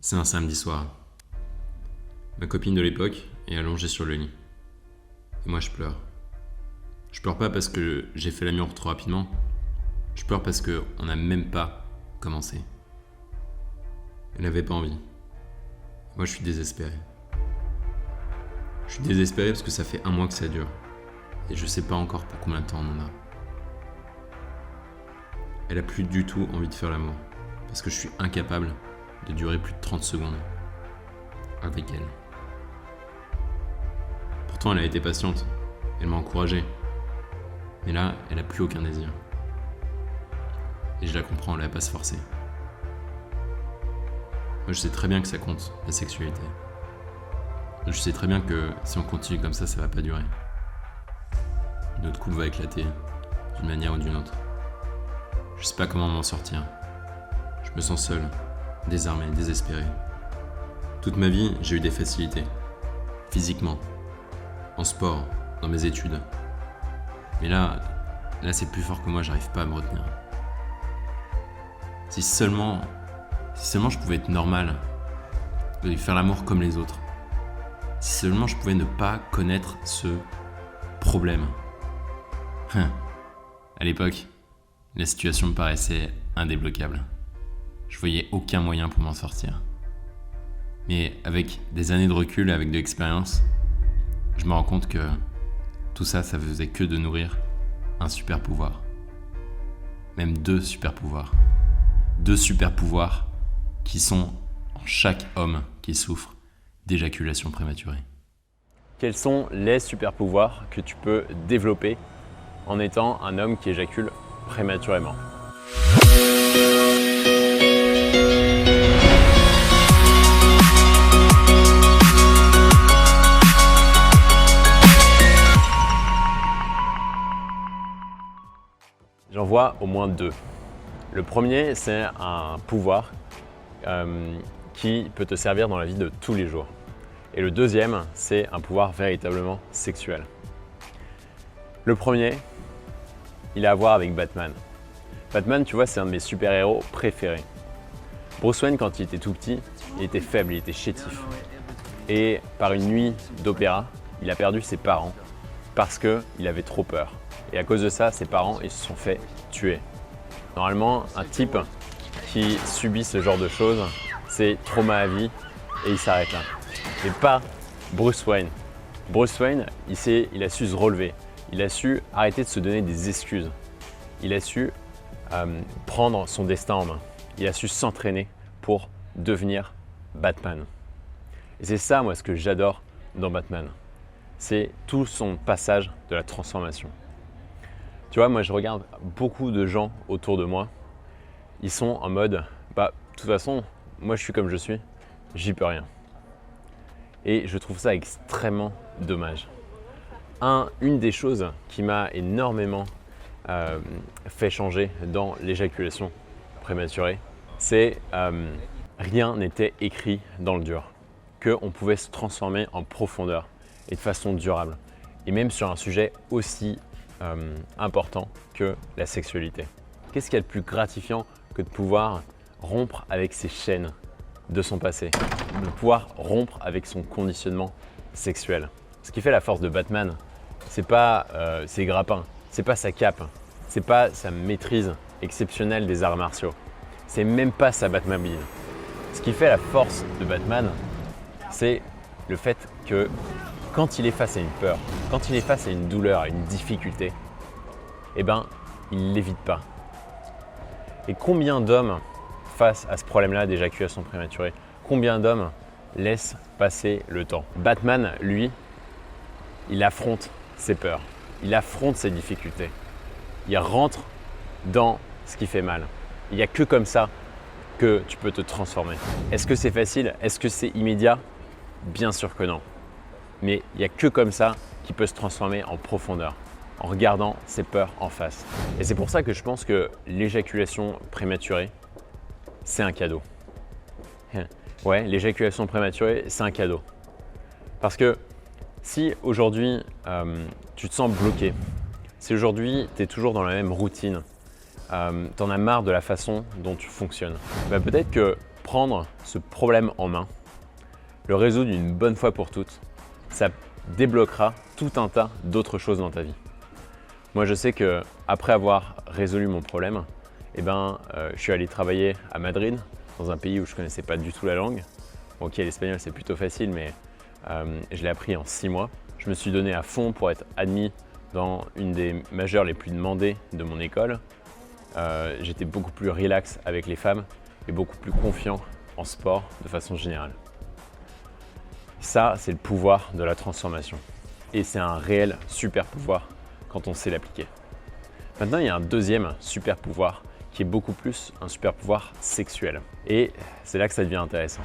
C'est un samedi soir. Ma copine de l'époque est allongée sur le lit. Et moi je pleure. Je pleure pas parce que j'ai fait l'amour trop rapidement. Je pleure parce qu'on n'a même pas commencé. Elle n'avait pas envie. Moi je suis désespéré. Je suis désespéré parce que ça fait 1 mois que ça dure. Et je sais pas encore pour combien de temps on en a. Elle a plus du tout envie de faire l'amour. Parce que je suis incapable de durer plus de 30 secondes avec elle. Pourtant elle a été patiente, elle m'a encouragé. Mais là, elle a plus aucun désir. Et je la comprends, elle va pas se forcer. Moi je sais très bien que ça compte, la sexualité. Je sais très bien que si on continue comme ça va pas durer. Notre couple va éclater, d'une manière ou d'une autre. Je sais pas comment m'en sortir. Je me sens seul, désarmé, désespéré. Toute ma vie, j'ai eu des facilités. Physiquement, en sport, dans mes études. Mais là c'est plus fort que moi, j'arrive pas à me retenir. Si seulement je pouvais être normal, de faire l'amour comme les autres. Si seulement je pouvais ne pas connaître ce problème. À l'époque, la situation me paraissait indébloquable. Je voyais aucun moyen pour m'en sortir. Mais avec des années de recul et avec de l'expérience, je me rends compte que tout ça faisait que de nourrir un super pouvoir. Même 2 super pouvoirs. 2 super pouvoirs qui sont en chaque homme qui souffre d'éjaculation prématurée. Quels sont les super pouvoirs que tu peux développer en étant un homme qui éjacule prématurément ? J'en vois au moins 2. Le premier, c'est un pouvoir qui peut te servir dans la vie de tous les jours. Et le deuxième, c'est un pouvoir véritablement sexuel. Le premier, il a à voir avec Batman. Batman, tu vois, c'est un de mes super-héros préférés. Bruce Wayne, quand il était tout petit, il était faible, il était chétif. Et par une nuit d'opéra, il a perdu ses parents parce qu'il avait trop peur. Et à cause de ça, ses parents ils se sont fait tuer. Normalement, un type qui subit ce genre de choses, c'est trauma à vie et il s'arrête là. Mais pas Bruce Wayne. Bruce Wayne, il a su se relever. Il a su arrêter de se donner des excuses. Il a su prendre son destin en main. Il a su s'entraîner pour devenir Batman. Et c'est ça, moi, ce que j'adore dans Batman. C'est tout son passage de la transformation. Tu vois, moi, je regarde beaucoup de gens autour de moi. Ils sont en mode, de toute façon, moi, je suis comme je suis, j'y peux rien. Et je trouve ça extrêmement dommage. Une des choses qui m'a énormément fait changer dans l'éjaculation prématurée, c'est rien n'était écrit dans le dur, qu'on pouvait se transformer en profondeur et de façon durable, et même sur un sujet aussi important que la sexualité. Qu'est-ce qu'il y a de plus gratifiant que de pouvoir rompre avec ses chaînes de son passé, de pouvoir rompre avec son conditionnement sexuel. Ce qui fait la force de Batman, c'est pas ses grappins, c'est pas sa cape, c'est pas sa maîtrise exceptionnelle des arts martiaux, c'est même pas sa Batmobile. Ce qui fait la force de Batman, c'est le fait que quand il est face à une peur, quand il est face à une douleur, à une difficulté, eh ben, il ne l'évite pas. Et combien d'hommes face à ce problème-là d'éjaculation prématurée, combien d'hommes laissent passer le temps? Batman, lui, il affronte ses peurs, il affronte ses difficultés, il rentre dans ce qui fait mal. Il n'y a que comme ça que tu peux te transformer. Est-ce que c'est facile? Est-ce que c'est immédiat? Bien sûr que non. Mais il n'y a que comme ça qu'il peut se transformer en profondeur, en regardant ses peurs en face. Et c'est pour ça que je pense que l'éjaculation prématurée, c'est un cadeau. Ouais, l'éjaculation prématurée, c'est un cadeau. Parce que si aujourd'hui, tu te sens bloqué, si aujourd'hui, tu es toujours dans la même routine, tu en as marre de la façon dont tu fonctionnes, peut-être que prendre ce problème en main, le résoudre une bonne fois pour toutes, ça débloquera tout un tas d'autres choses dans ta vie. Moi, je sais que après avoir résolu mon problème, je suis allé travailler à Madrid, dans un pays où je ne connaissais pas du tout la langue. Bon, ok, l'espagnol c'est plutôt facile, mais je l'ai appris en 6 mois. Je me suis donné à fond pour être admis dans une des majeures les plus demandées de mon école. J'étais beaucoup plus relax avec les femmes et beaucoup plus confiant en sport de façon générale. Ça, c'est le pouvoir de la transformation. Et c'est un réel super pouvoir quand on sait l'appliquer. Maintenant, il y a un deuxième super pouvoir qui est beaucoup plus un super pouvoir sexuel. Et c'est là que ça devient intéressant.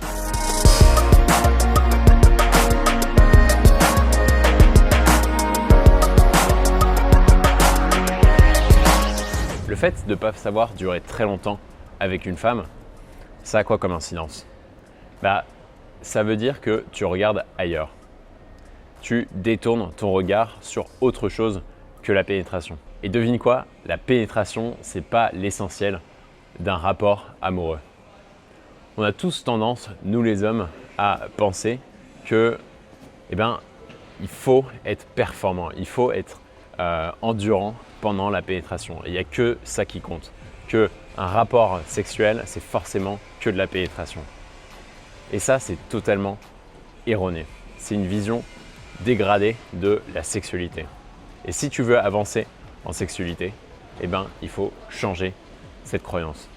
Le fait de ne pas savoir durer très longtemps avec une femme, ça a quoi comme incidence? Ça veut dire que tu regardes ailleurs. Tu détournes ton regard sur autre chose que la pénétration. Et devine quoi? La pénétration, c'est pas l'essentiel d'un rapport amoureux. On a tous tendance, nous les hommes, à penser que, il faut être performant, il faut être endurant pendant la pénétration. Il n'y a que ça qui compte. Que un rapport sexuel, c'est forcément que de la pénétration. Et ça, c'est totalement erroné. C'est une vision dégradée de la sexualité. Et si tu veux avancer en sexualité, il faut changer cette croyance.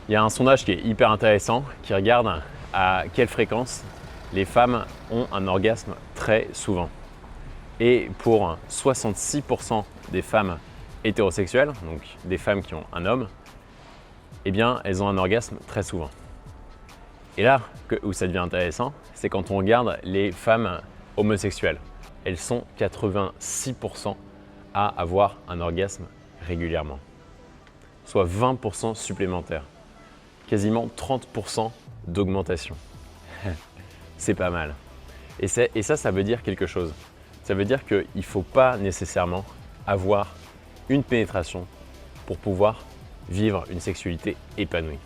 Il y a un sondage qui est hyper intéressant qui regarde à quelle fréquence les femmes ont un orgasme très souvent. Et pour 66% des femmes hétérosexuelles, donc des femmes qui ont un homme, elles ont un orgasme très souvent. Et là où ça devient intéressant, c'est quand on regarde les femmes homosexuelles. Elles sont 86% à avoir un orgasme régulièrement, soit 20% supplémentaire, quasiment 30% d'augmentation. C'est pas mal. Et ça veut dire quelque chose. Ça veut dire qu'il ne faut pas nécessairement avoir une pénétration pour pouvoir vivre une sexualité épanouie.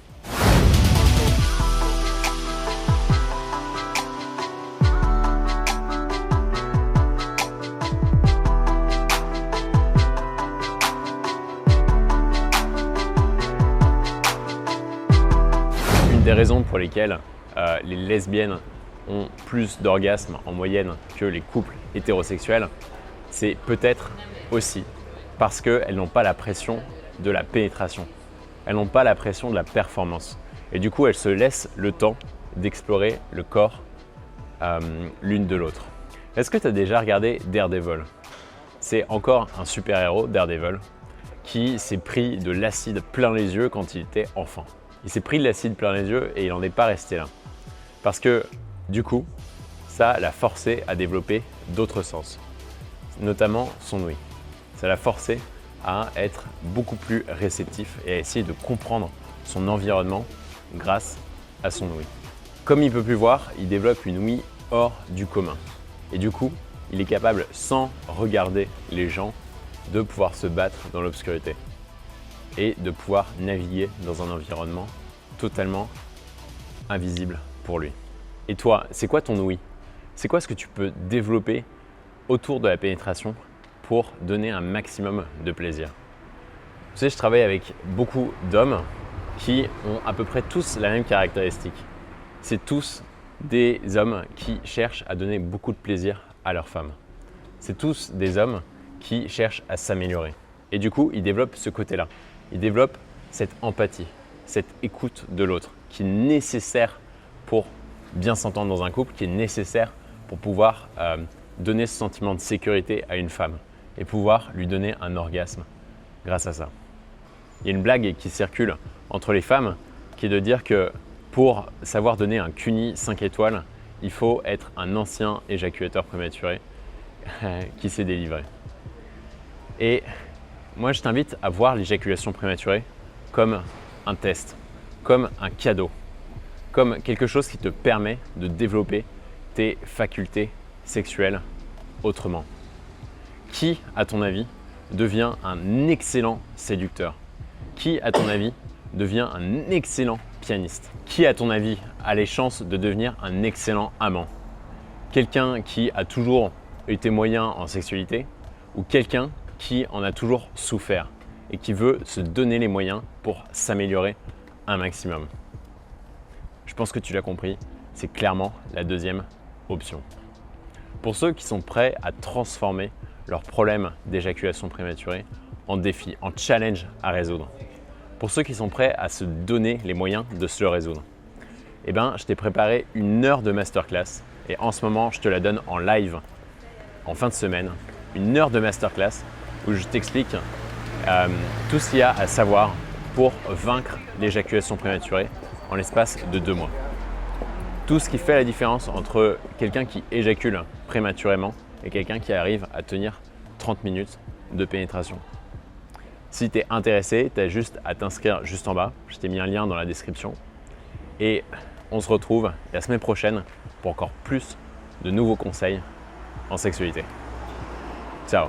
Une des raisons pour lesquelles les lesbiennes ont plus d'orgasmes en moyenne que les couples hétérosexuels, c'est peut-être aussi parce qu'elles n'ont pas la pression de la pénétration. Elles n'ont pas la pression de la performance. Et du coup, elles se laissent le temps d'explorer le corps l'une de l'autre. Est-ce que tu as déjà regardé Daredevil? C'est encore un super-héros, Daredevil, qui s'est pris de l'acide plein les yeux quand il était enfant. Il s'est pris de l'acide plein les yeux et il n'en est pas resté là. Parce que du coup, ça l'a forcé à développer d'autres sens, notamment son ouïe. Ça l'a forcé à être beaucoup plus réceptif et à essayer de comprendre son environnement grâce à son ouïe. Comme il ne peut plus voir, il développe une ouïe hors du commun. Et du coup, il est capable, sans regarder les gens, de pouvoir se battre dans l'obscurité et de pouvoir naviguer dans un environnement totalement invisible pour lui. Et toi, c'est quoi ton ouïe? C'est quoi ce que tu peux développer autour de la pénétration pour donner un maximum de plaisir? Tu sais, je travaille avec beaucoup d'hommes qui ont à peu près tous la même caractéristique. C'est tous des hommes qui cherchent à donner beaucoup de plaisir à leurs femmes. C'est tous des hommes qui cherchent à s'améliorer. Et du coup, ils développent ce côté-là. Ils développent cette empathie, cette écoute de l'autre qui est nécessaire pour bien s'entendre dans un couple, qui est nécessaire pour pouvoir donner ce sentiment de sécurité à une femme et pouvoir lui donner un orgasme grâce à ça. Il y a une blague qui circule entre les femmes qui est de dire que pour savoir donner un cuni 5 étoiles, il faut être un ancien éjaculateur prématuré qui s'est délivré. Et moi, je t'invite à voir l'éjaculation prématurée comme un test, comme un cadeau, comme quelque chose qui te permet de développer tes facultés sexuelles autrement. Qui, à ton avis, devient un excellent séducteur? Qui, à ton avis, devient un excellent pianiste? Qui, à ton avis, a les chances de devenir un excellent amant? Quelqu'un qui a toujours été moyen en sexualité ou quelqu'un qui en a toujours souffert et qui veut se donner les moyens pour s'améliorer un maximum? Je pense que tu l'as compris, c'est clairement la deuxième option. Pour ceux qui sont prêts à transformer leur problème d'éjaculation prématurée en défi, en challenge à résoudre, pour ceux qui sont prêts à se donner les moyens de se le résoudre, eh bien, je t'ai préparé 1 heure de masterclass et en ce moment, je te la donne en live en fin de semaine. 1 heure de masterclass où je t'explique tout ce qu'il y a à savoir pour vaincre l'éjaculation prématurée en l'espace de 2 mois. Tout ce qui fait la différence entre quelqu'un qui éjacule prématurément et quelqu'un qui arrive à tenir 30 minutes de pénétration. Si tu es intéressé, tu as juste à t'inscrire juste en bas. Je t'ai mis un lien dans la description. Et on se retrouve la semaine prochaine pour encore plus de nouveaux conseils en sexualité. Ciao!